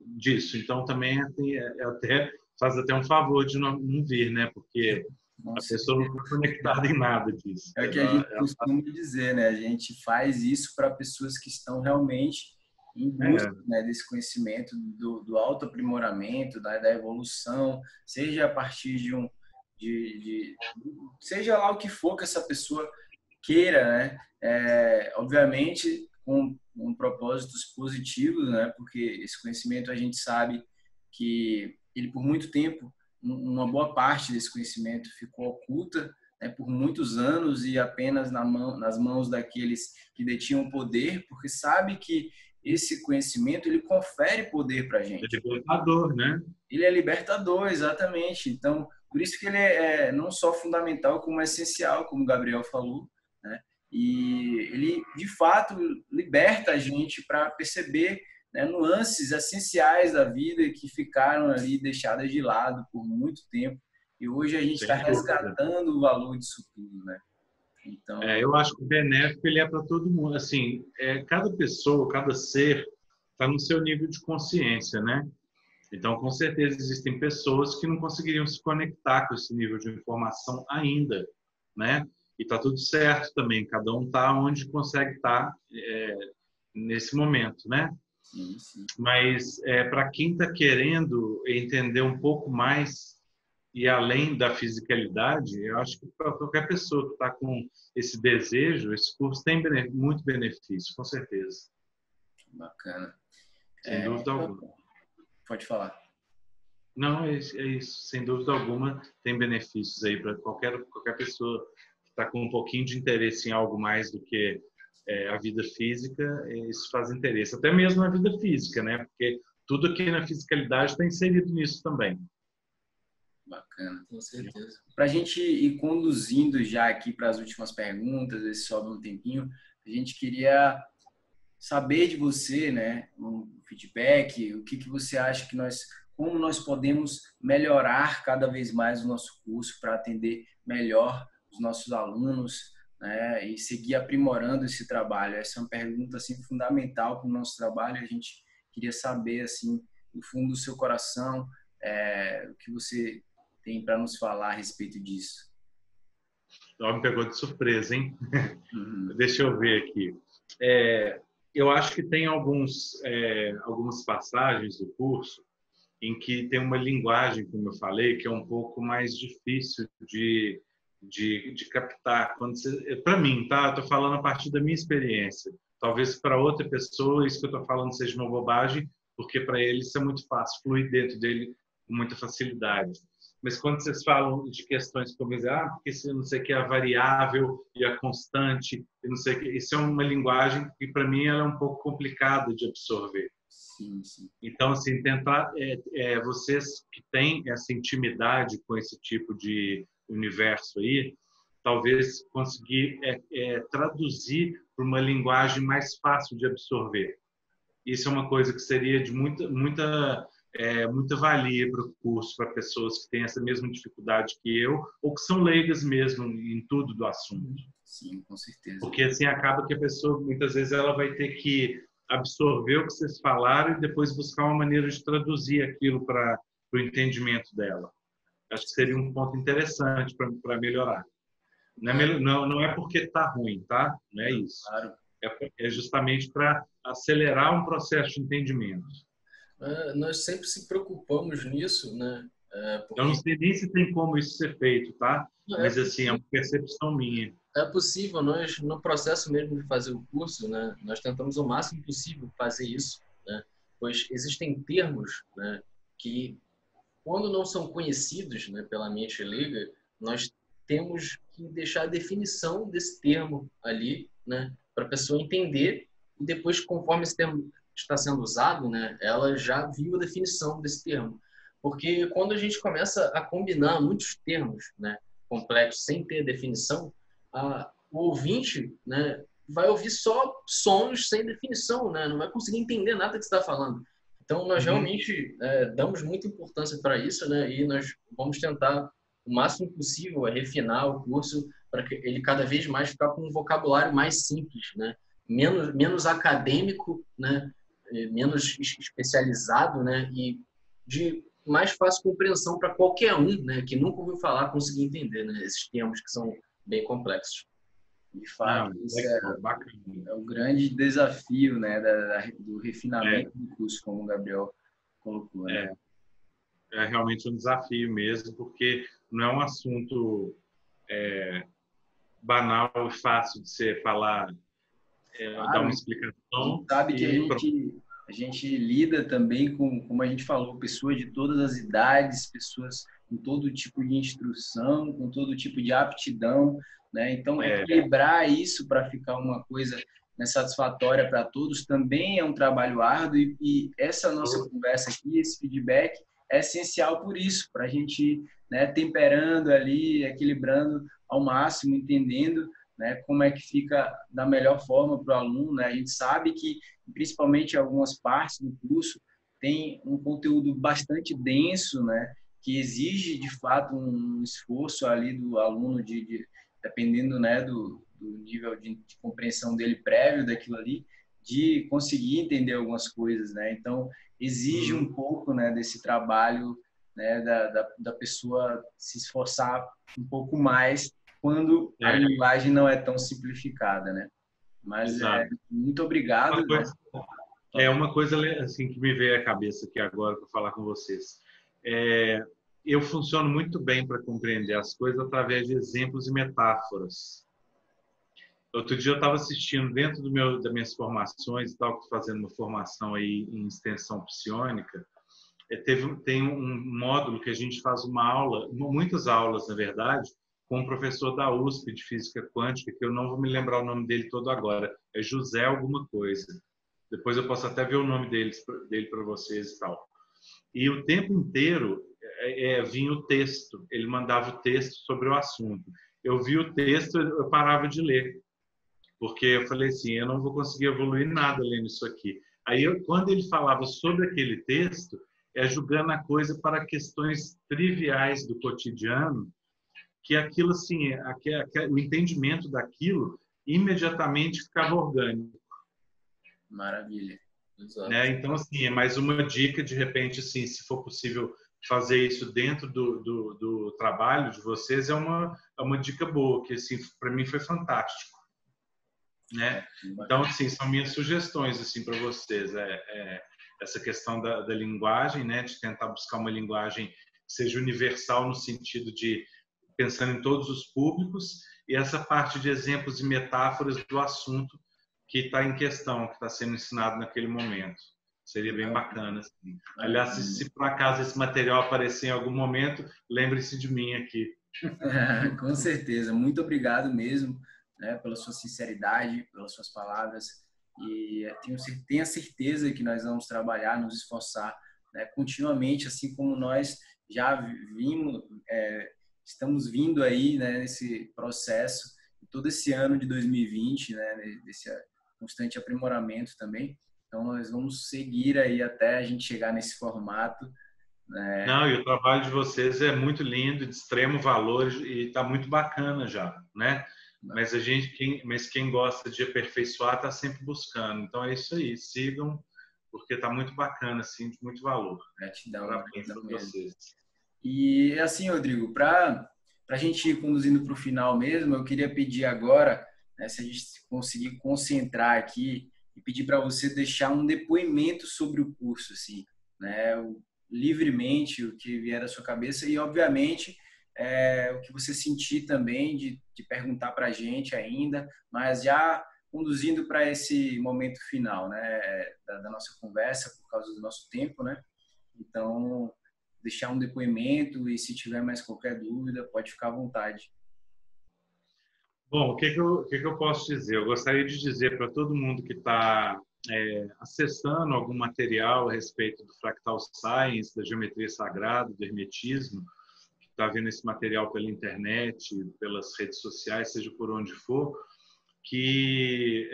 disso. Então, também até faz até um favor de não vir, né? Porque a pessoa não está conectada em nada disso.
É o que a gente costuma dizer, né? A gente faz isso para pessoas que estão realmente em busca, né, desse conhecimento, do autoaprimoramento, da evolução, seja a partir seja lá o que for que essa pessoa queira, né? Obviamente com propósitos positivos, né? Porque esse conhecimento a gente sabe que ele por muito tempo, uma boa parte desse conhecimento ficou oculta, né, por muitos anos e apenas nas mãos daqueles que detinham o poder, porque sabe que esse conhecimento ele confere poder para a gente.
É libertador, né?
Ele é libertador, exatamente. Então, por isso que ele é não só fundamental, como essencial, como o Gabriel falou, né? E ele, de fato, liberta a gente para perceber, né, nuances essenciais da vida que ficaram ali deixadas de lado por muito tempo. E hoje a gente está resgatando o valor disso tudo, né? Então,
eu acho que o benéfico ele é para todo mundo. Assim, cada pessoa, cada ser está no seu nível de consciência, né? Então, com certeza, existem pessoas que não conseguiriam se conectar com esse nível de informação ainda, né? E está tudo certo também. Cada um está onde consegue estar nesse momento, né?
sim, sim.
Mas para quem está querendo entender um pouco mais e além da fisicalidade, eu acho que para qualquer pessoa que está com esse desejo, esse curso tem muito benefício, com certeza.
Bacana.
Sem dúvida alguma.
Pode falar.
Não, é isso. Sem dúvida alguma, tem benefícios aí para qualquer pessoa que está com um pouquinho de interesse em algo mais do que a vida física, isso faz interesse. Até mesmo a vida física, né? Porque tudo aqui na fisicalidade está inserido nisso também.
Bacana, com certeza. Para a gente ir conduzindo já aqui para as últimas perguntas, esse sobra um tempinho, a gente queria saber de você, né, um feedback, o que você acha que como nós podemos melhorar cada vez mais o nosso curso para atender melhor os nossos alunos, né, e seguir aprimorando esse trabalho. Essa é uma pergunta assim fundamental para o nosso trabalho. A gente queria saber assim, do fundo do seu coração, o que você tem para nos falar a respeito disso.
Me pegou de surpresa, hein? Deixa eu ver aqui. Eu acho que tem algumas passagens do curso em que tem uma linguagem, como eu falei, que é um pouco mais difícil de captar. Para mim, tá? Estou falando a partir da minha experiência. Talvez para outra pessoa isso que eu estou falando seja uma bobagem, porque para ele isso é muito fácil, flui dentro dele com muita facilidade. Mas quando vocês falam de questões como porque se não sei o que é a variável e a constante, e não sei o que, isso é uma linguagem que para mim ela é um pouco complicada de absorver.
Sim, sim.
Então, assim, tentar vocês que têm essa intimidade com esse tipo de universo aí, talvez conseguir traduzir para uma linguagem mais fácil de absorver. Isso é uma coisa que seria de muita valia para o curso, para pessoas que têm essa mesma dificuldade que eu, ou que são leigas mesmo em tudo do assunto.
Sim, com certeza.
Porque assim acaba que a pessoa, muitas vezes, ela vai ter que absorver o que vocês falaram e depois buscar uma maneira de traduzir aquilo para o entendimento dela. Acho que seria um ponto interessante para melhorar. Não é porque está ruim, tá? Não é isso.
Claro.
É justamente para acelerar um processo de entendimento.
Nós sempre se preocupamos nisso, né?
Eu não sei nem se tem como isso ser feito, tá? Mas assim, é uma percepção minha.
É possível, nós no processo mesmo de fazer o curso, né, nós tentamos o máximo possível fazer isso, né, pois existem termos, né, que quando não são conhecidos, né, pela mente leiga, nós temos que deixar a definição desse termo ali, né, para a pessoa entender e depois, conforme esse termo está sendo usado, né, ela já viu a definição desse termo. Porque quando a gente começa a combinar muitos termos, né, complexos sem ter definição, o ouvinte, né, vai ouvir só sons sem definição, né, não vai conseguir entender nada que você está falando. Então, nós realmente damos muita importância para isso, né, e nós vamos tentar o máximo possível refinar o curso para que ele cada vez mais ficar com um vocabulário mais simples, né, menos acadêmico, né, menos especializado, né, e de mais fácil compreensão para qualquer um, né, que nunca ouviu falar, conseguir entender, né, esses termos que são bem complexos.
De fato, isso é o grande desafio, né, do refinamento do curso, como o Gabriel colocou. Né?
É realmente um desafio mesmo, porque não é um assunto banal e fácil de você falar, dar uma explicação.
A gente sabe que a gente lida também com, como a gente falou, pessoas de todas as idades, pessoas com todo tipo de instrução, com todo tipo de aptidão, né? Então, equilibrar isso para ficar uma coisa, né, satisfatória para todos também é um trabalho árduo e essa nossa conversa aqui, esse feedback é essencial por isso, para a gente, né, temperando ali, equilibrando ao máximo, entendendo, né, como é que fica da melhor forma para o aluno. Né? A gente sabe que, principalmente algumas partes do curso, tem um conteúdo bastante denso, né, que exige, de fato, um esforço ali do aluno, dependendo, né, do nível de compreensão dele prévio daquilo ali, de conseguir entender algumas coisas. Né? Então, exige um pouco, né, desse trabalho, né, da pessoa se esforçar um pouco mais quando a linguagem não é tão simplificada, né? Mas muito obrigado.
Uma coisa assim que me veio à cabeça aqui agora para falar com vocês. Eu funciono muito bem para compreender as coisas através de exemplos e metáforas. Outro dia eu estava assistindo dentro das minhas formações, estou fazendo uma formação aí em extensão psiônica. Tem um módulo que a gente faz uma aula, muitas aulas na verdade, com um professor da USP de Física Quântica, que eu não vou me lembrar o nome dele todo agora, é José alguma coisa. Depois eu posso até ver o nome dele para vocês e tal. E o tempo inteiro vinha o texto, ele mandava o texto sobre o assunto. Eu vi o texto, eu parava de ler, porque eu falei assim, eu não vou conseguir evoluir nada lendo isso aqui. Aí, quando ele falava sobre aquele texto, julgando a coisa para questões triviais do cotidiano, que aquilo assim, o entendimento daquilo imediatamente ficava orgânico.
Maravilha.
Né? Então, assim, é mais uma dica, de repente, assim, se for possível fazer isso dentro do trabalho de vocês, é uma dica boa, que assim, para mim foi fantástico. Né? Então, assim, são minhas sugestões assim, para vocês. Essa questão da linguagem, né? De tentar buscar uma linguagem que seja universal no sentido de pensando em todos os públicos, e essa parte de exemplos e metáforas do assunto que está em questão, que está sendo ensinado naquele momento. Seria bem bacana. Assim. Aliás, se por acaso esse material aparecer em algum momento, lembre-se de mim aqui.
Com certeza. Muito obrigado mesmo, né, pela sua sinceridade, pelas suas palavras. E tenho a certeza que nós vamos trabalhar, nos esforçar, né, continuamente, assim como nós já vimos, estamos vindo aí, né, nesse processo, todo esse ano de 2020, né, desse constante aprimoramento também. Então, nós vamos seguir aí até a gente chegar nesse formato. Né?
Não, e o trabalho de vocês é muito lindo, de extremo valor, e está muito bacana já, né? Mas quem gosta de aperfeiçoar está sempre buscando. Então é isso aí, sigam, porque está muito bacana, assim, de muito valor.
Gratidão,
Parabéns
gratidão
para
mesmo.
vocês.
E assim, Rodrigo, para a gente ir conduzindo para o final mesmo, eu queria pedir agora, né, se a gente conseguir concentrar aqui e pedir para você deixar um depoimento sobre o curso, assim, né, livremente o que vier da sua cabeça e, obviamente, o que você sentir também de perguntar para a gente ainda, mas já conduzindo para esse momento final, né, da nossa conversa por causa do nosso tempo, né? Então, deixar um depoimento e se tiver mais qualquer dúvida, pode ficar à vontade.
Bom, o que que eu posso dizer? Eu gostaria de dizer para todo mundo que está acessando algum material a respeito do Fractal Science, da geometria sagrada, do hermetismo, que está vendo esse material pela internet, pelas redes sociais, seja por onde for, que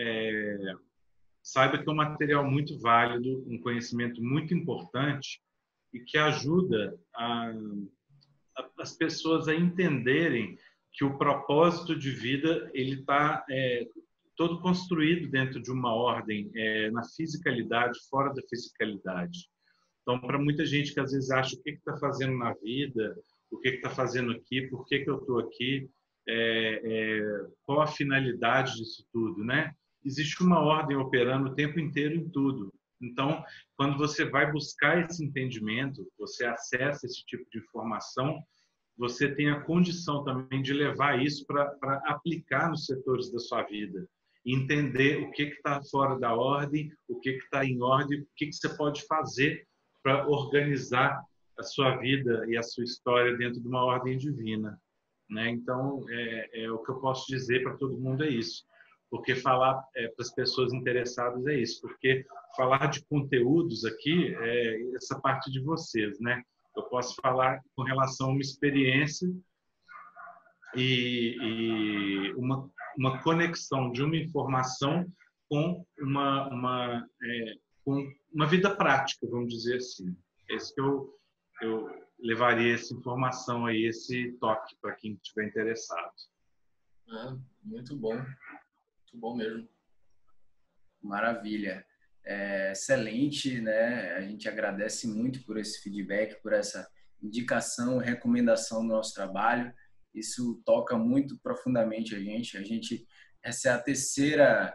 saiba que é um material muito válido, um conhecimento muito importante e que ajuda as pessoas a entenderem que o propósito de vida ele está todo construído dentro de uma ordem, na fisicalidade, fora da fisicalidade. Então, para muita gente que às vezes acha o que está fazendo na vida, o que está fazendo aqui, por que eu estou aqui, qual a finalidade disso tudo, né? Existe uma ordem operando o tempo inteiro em tudo. Então, quando você vai buscar esse entendimento, você acessa esse tipo de informação, você tem a condição também de levar isso para aplicar nos setores da sua vida. Entender o que está fora da ordem, o que está em ordem, o que você pode fazer para organizar a sua vida e a sua história dentro de uma ordem divina, né? Então, o que eu posso dizer para todo mundo é isso. Porque falar para as pessoas interessadas é isso. Porque falar de conteúdos aqui é essa parte de vocês, né? Eu posso falar com relação a uma experiência e uma conexão de uma informação com com uma vida prática, vamos dizer assim. É isso que eu levaria essa informação aí, esse toque para quem estiver interessado.
Muito bom mesmo.
Maravilha. Excelente, né? A gente agradece muito por esse feedback, por essa indicação, recomendação do nosso trabalho. Isso toca muito profundamente a gente. Essa é a terceira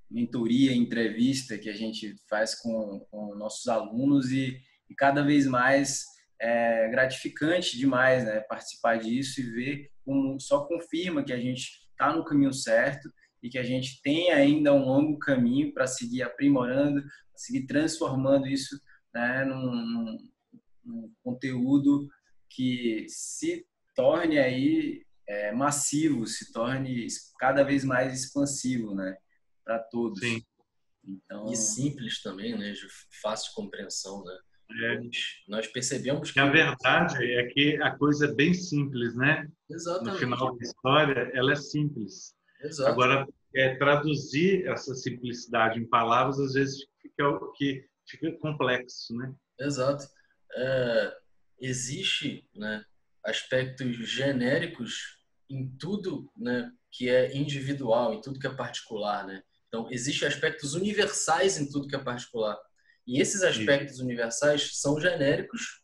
mentoria, entrevista que a gente faz com nossos alunos e cada vez mais é gratificante demais, né? Participar disso e ver como só confirma que a gente está no caminho certo e que a gente tem ainda um longo caminho para seguir aprimorando, seguir transformando isso, né, num conteúdo que se torne aí massivo, se torne cada vez mais expansivo, né, para todos.
Sim.
Então, e simples também, né, de fácil compreensão, né? Nós percebemos que
a verdade é que a coisa é bem simples, né?
Exatamente.
No final da história, ela é simples.
Exato.
Agora, traduzir essa simplicidade em palavras, às vezes, fica complexo, né?
Exato. Existe, né, aspectos genéricos em tudo, né, que é individual, em tudo que é particular, né? Então, existem aspectos universais em tudo que é particular. E esses aspectos universais são genéricos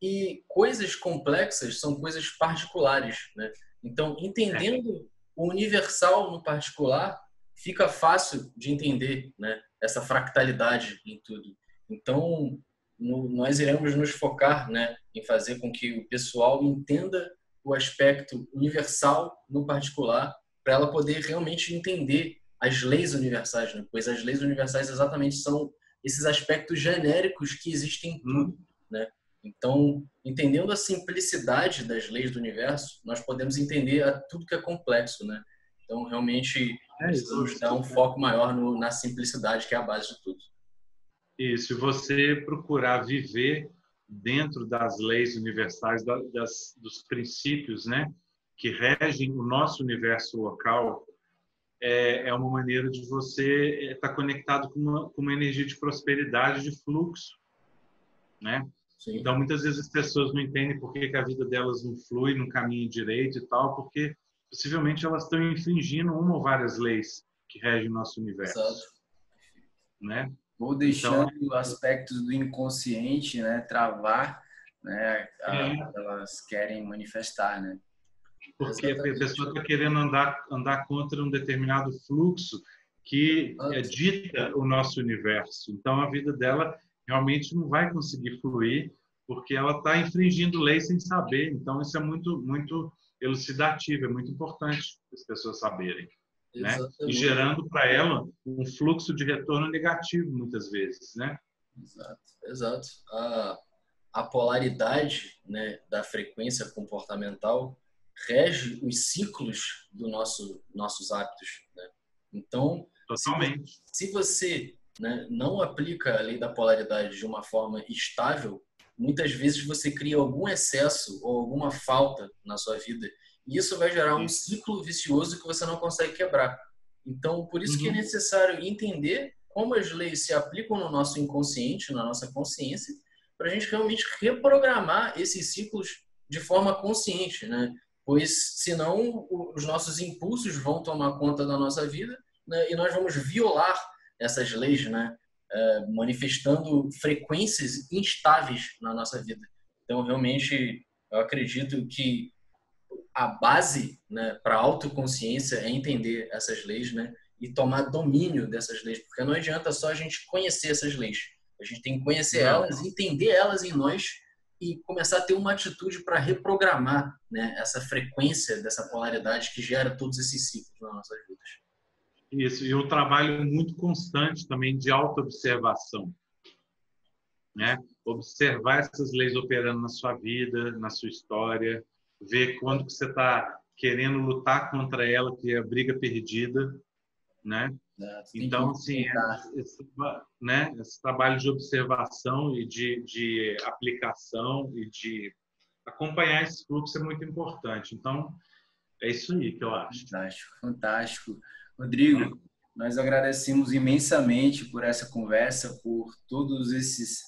e coisas complexas são coisas particulares, né? Então, entendendo o universal no particular, fica fácil de entender, né, essa fractalidade em tudo. Então, nós iremos nos focar, né, em fazer com que o pessoal entenda o aspecto universal no particular, para ela poder realmente entender as leis universais, né? Pois as leis universais exatamente são esses aspectos genéricos que existem em tudo, né? Então, entendendo a simplicidade das leis do universo, nós podemos entender tudo que é complexo, né? Então, realmente, precisamos dar um foco maior na simplicidade, que é a base de tudo.
Isso, e você procurar viver dentro das leis universais, dos princípios, né, que regem o nosso universo local, é uma maneira de você estar conectado com uma energia de prosperidade, de fluxo, né? Sim. Então, muitas vezes as pessoas não entendem por que a vida delas não flui, não caminha direito e tal, porque possivelmente elas estão infringindo uma ou várias leis que regem o nosso universo.
Exato.
Né?
Ou deixando aspectos do inconsciente, né, travar, né, elas querem manifestar, né?
Porque a pessoa está querendo andar contra um determinado fluxo que dita o nosso universo. Então, a vida dela realmente não vai conseguir fluir porque ela está infringindo leis sem saber. Então, isso é muito, muito elucidativo, é muito importante as pessoas saberem. Né? E gerando para ela um fluxo de retorno negativo, muitas vezes. Né?
Exato, exato. A polaridade, né, da frequência comportamental rege os ciclos do nossos hábitos. Né? Então,
totalmente.
Se você, né, não aplica a lei da polaridade de uma forma estável, muitas vezes você cria algum excesso ou alguma falta na sua vida. E isso vai gerar um ciclo vicioso que você não consegue quebrar. Então, por isso que é necessário entender como as leis se aplicam no nosso inconsciente, na nossa consciência, para a gente realmente reprogramar esses ciclos de forma consciente, né? Pois, senão, os nossos impulsos vão tomar conta da nossa vida, né? E nós vamos violar essas leis, né? Manifestando frequências instáveis na nossa vida. Então, realmente, eu acredito que a base, né, para a autoconsciência é entender essas leis, né, e tomar domínio dessas leis, porque não adianta só a gente conhecer essas leis. A gente tem que conhecer elas, entender elas em nós e começar a ter uma atitude para reprogramar, né, essa frequência dessa polaridade que gera todos esses ciclos nas nossas vidas.
Isso, e o trabalho muito constante também de autoobservação. Né? Observar essas leis operando na sua vida, na sua história, ver quando que você está querendo lutar contra ela, que é a briga perdida, né? Então, assim, esse trabalho de observação e de aplicação e de acompanhar esse fluxo é muito importante. Então, é isso aí que eu acho.
Fantástico, fantástico. Rodrigo, nós agradecemos imensamente por essa conversa, por todos esses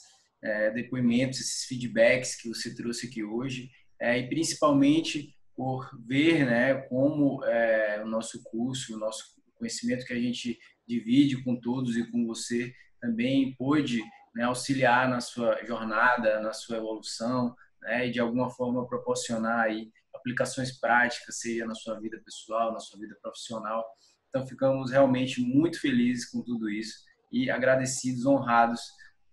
depoimentos, esses feedbacks que você trouxe aqui hoje, e principalmente por ver, né, como o nosso curso, o nosso conhecimento que a gente divide com todos e com você também pôde, né, auxiliar na sua jornada, na sua evolução, né, e de alguma forma proporcionar aí aplicações práticas, seja na sua vida pessoal, na sua vida profissional. Então, ficamos realmente muito felizes com tudo isso e agradecidos, honrados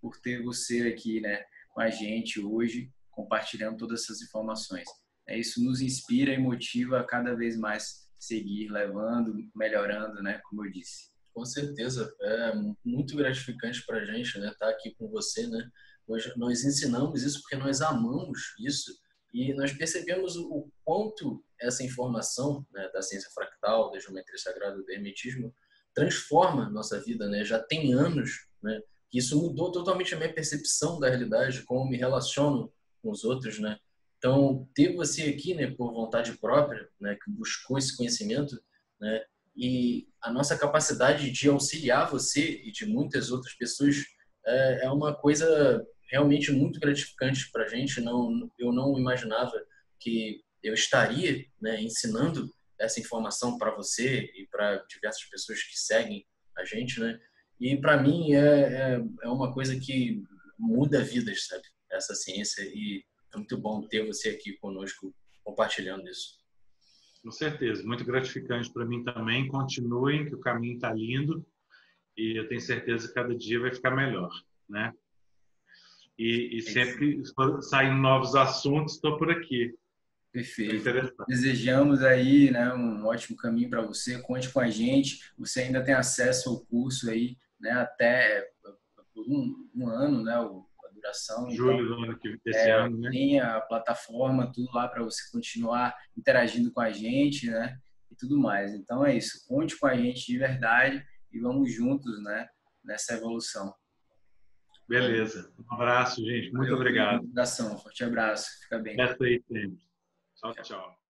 por ter você aqui, né, com a gente hoje, compartilhando todas essas informações. Isso nos inspira e motiva a cada vez mais seguir levando, melhorando, né, como eu disse.
Com certeza, é muito gratificante para a gente, né, estar aqui com você, né. Hoje nós ensinamos isso porque nós amamos isso e nós percebemos o quanto essa informação, né, da ciência fractal, da geometria sagrada, do hermetismo, transforma a nossa vida, né? Já tem anos, né, que isso mudou totalmente a minha percepção da realidade, como me relaciono com os outros, né? Então, ter você aqui, né, por vontade própria, né, que buscou esse conhecimento, né, e a nossa capacidade de auxiliar você e de muitas outras pessoas é uma coisa realmente muito gratificante para a gente. Eu não imaginava que eu estaria, né, ensinando essa informação para você e para diversas pessoas que seguem a gente, né? E para mim é uma coisa que muda vidas, sabe? Essa ciência, e é muito bom ter você aqui conosco compartilhando isso.
Com certeza, muito gratificante para mim também. Continuem, que o caminho está lindo e eu tenho certeza que cada dia vai ficar melhor, né? E sempre que saem novos assuntos, estou por aqui.
Perfeito. Desejamos aí, né, um ótimo caminho para você. Conte com a gente. Você ainda tem acesso ao curso aí, né, até por um ano, né, a duração.
Julho do ano desse ano, né?
Tem a plataforma, tudo lá para você continuar interagindo com a gente, né, e tudo mais. Então é isso. Conte com a gente de verdade e vamos juntos, né, nessa evolução.
Beleza. Um abraço, gente. Muito obrigado.
Um forte abraço. Fica bem.
Até aí sempre. Tchau, tchau.